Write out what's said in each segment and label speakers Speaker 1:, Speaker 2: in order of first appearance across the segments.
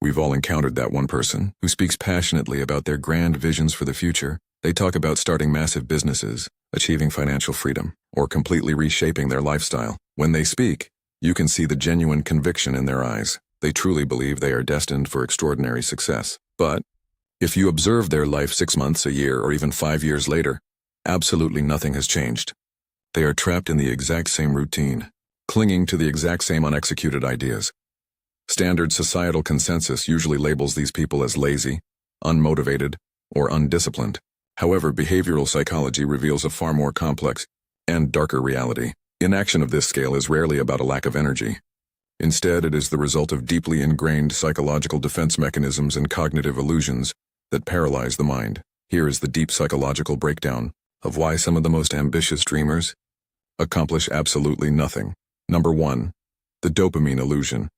Speaker 1: We've all encountered that one person who speaks passionately about their grand visions for the future. They talk about starting massive businesses, achieving financial freedom, or completely reshaping their lifestyle. When they speak, you can see the genuine conviction in their eyes. They truly believe they are destined for extraordinary success. But if you observe their life 6 months, a year, or even 5 years later, absolutely nothing has changed. They are trapped in the exact same routine, clinging to the exact same unexecuted ideas. Standard societal consensus usually labels these people as lazy, unmotivated, or undisciplined. However, behavioral psychology reveals a far more complex and darker reality. Inaction of this scale is rarely about a lack of energy. Instead, it is the result of deeply ingrained psychological defense mechanisms and cognitive illusions that paralyze the mind. Here is the deep psychological breakdown of why some of the most ambitious dreamers accomplish absolutely nothing. Number 1. The dopamine illusion.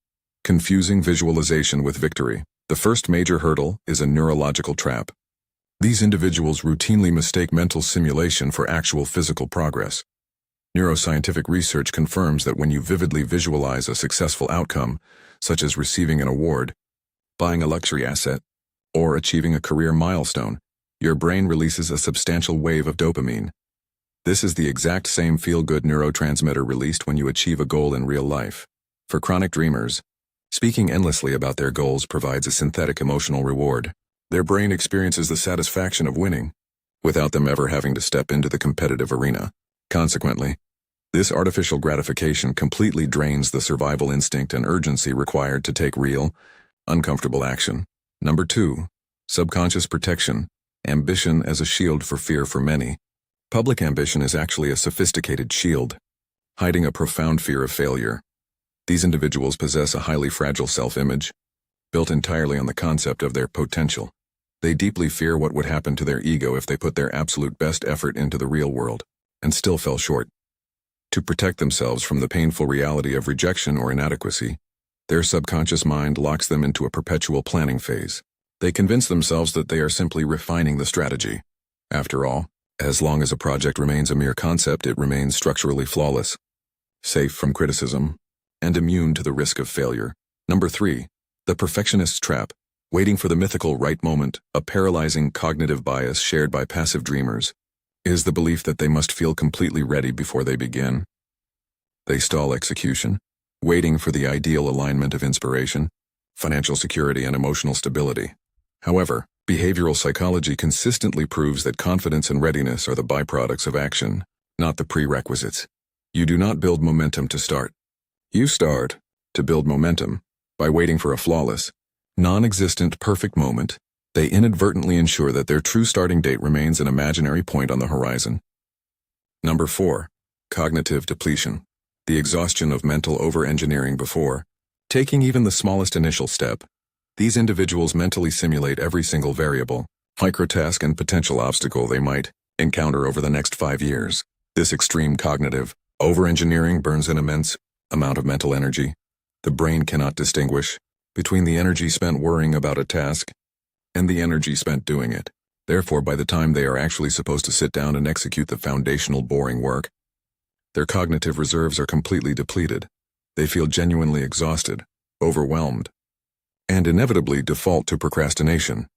Speaker 1: Confusing visualization with victory. The first major hurdle is a neurological trap. These individuals routinely mistake mental simulation for actual physical progress. Neuroscientific research confirms that when you vividly visualize a successful outcome, such as receiving an award, buying a luxury asset, or achieving a career milestone, your brain releases a substantial wave of dopamine. This is the exact same feel-good neurotransmitter released when you achieve a goal in real life. For chronic dreamers, speaking endlessly about their goals provides a synthetic emotional reward. Their brain experiences the satisfaction of winning, without them ever having to step into the competitive arena. Consequently, this artificial gratification completely drains the survival instinct and urgency required to take real, uncomfortable action. Number 2. Subconscious protection. Ambition as a shield for fear for many. Public ambition is actually a sophisticated shield, hiding a profound fear of failure. These individuals possess a highly fragile self-image, built entirely on the concept of their potential. They deeply fear what would happen to their ego if they put their absolute best effort into the real world and still fell short. To protect themselves from the painful reality of rejection or inadequacy, their subconscious mind locks them into a perpetual planning phase. They convince themselves that they are simply refining the strategy. After all, as long as a project remains a mere concept, it remains structurally flawless, safe from criticism, and immune to the risk of failure. Number 3. The perfectionist's trap. Waiting for the mythical right moment, a paralyzing cognitive bias shared by passive dreamers, is the belief that they must feel completely ready before they begin. They stall execution, waiting for the ideal alignment of inspiration, financial security, and emotional stability. However, behavioral psychology consistently proves that confidence and readiness are the byproducts of action, not the prerequisites. You do not build momentum to start. You start to build momentum by waiting for a flawless, non-existent perfect moment. They inadvertently ensure that their true starting date remains an imaginary point on the horizon. Number 4. Cognitive depletion. The exhaustion of mental over-engineering before taking even the smallest initial step. These individuals mentally simulate every single variable, microtask, and potential obstacle they might encounter over the next 5 years. This extreme cognitive over-engineering burns an immense amount of mental energy. The brain cannot distinguish between the energy spent worrying about a task and the energy spent doing it. Therefore, by the time they are actually supposed to sit down and execute the foundational boring work, their cognitive reserves are completely depleted. They feel genuinely exhausted, overwhelmed, and inevitably default to procrastination.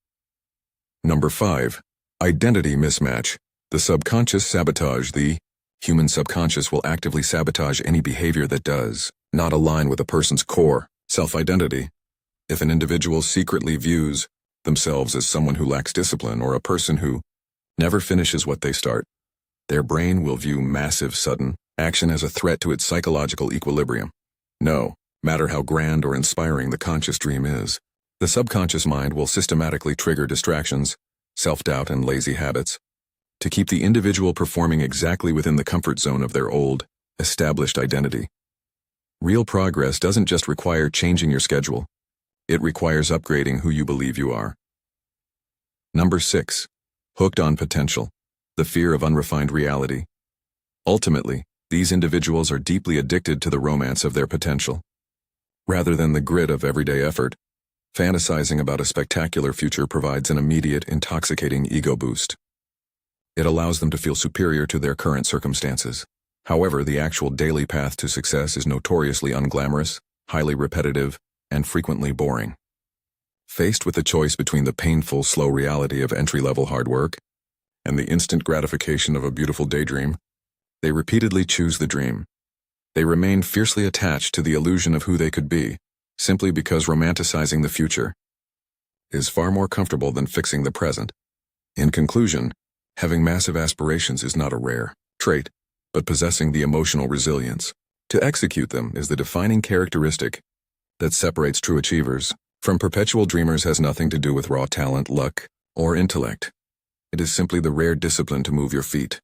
Speaker 1: Number 5. Identity mismatch. The subconscious sabotage. The human subconscious will actively sabotage any behavior that does not align with a person's core self-identity. If an individual secretly views themselves as someone who lacks discipline or a person who never finishes what they start, their brain will view massive sudden action as a threat to its psychological equilibrium. No matter how grand or inspiring the conscious dream is, the subconscious mind will systematically trigger distractions, self-doubt, and lazy habits to keep the individual performing exactly within the comfort zone of their old, established identity. Real progress doesn't just require changing your schedule. It requires upgrading who you believe you are. Number 6. Hooked on potential. The fear of unrefined reality. Ultimately, these individuals are deeply addicted to the romance of their potential. Rather than the grit of everyday effort, fantasizing about a spectacular future provides an immediate, intoxicating ego boost. It allows them to feel superior to their current circumstances. However, the actual daily path to success is notoriously unglamorous, highly repetitive, and frequently boring. Faced with the choice between the painful, slow reality of entry-level hard work and the instant gratification of a beautiful daydream, they repeatedly choose the dream. They remain fiercely attached to the illusion of who they could be, simply because romanticizing the future is far more comfortable than fixing the present. In conclusion, having massive aspirations is not a rare trait, but possessing the emotional resilience to execute them is the defining characteristic that separates true achievers from perpetual dreamers. Has nothing to do with raw talent, luck, or intellect. It is simply the rare discipline to move your feet,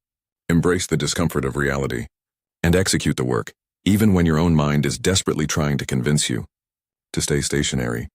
Speaker 1: embrace the discomfort of reality, and execute the work, even when your own mind is desperately trying to convince you to stay stationary.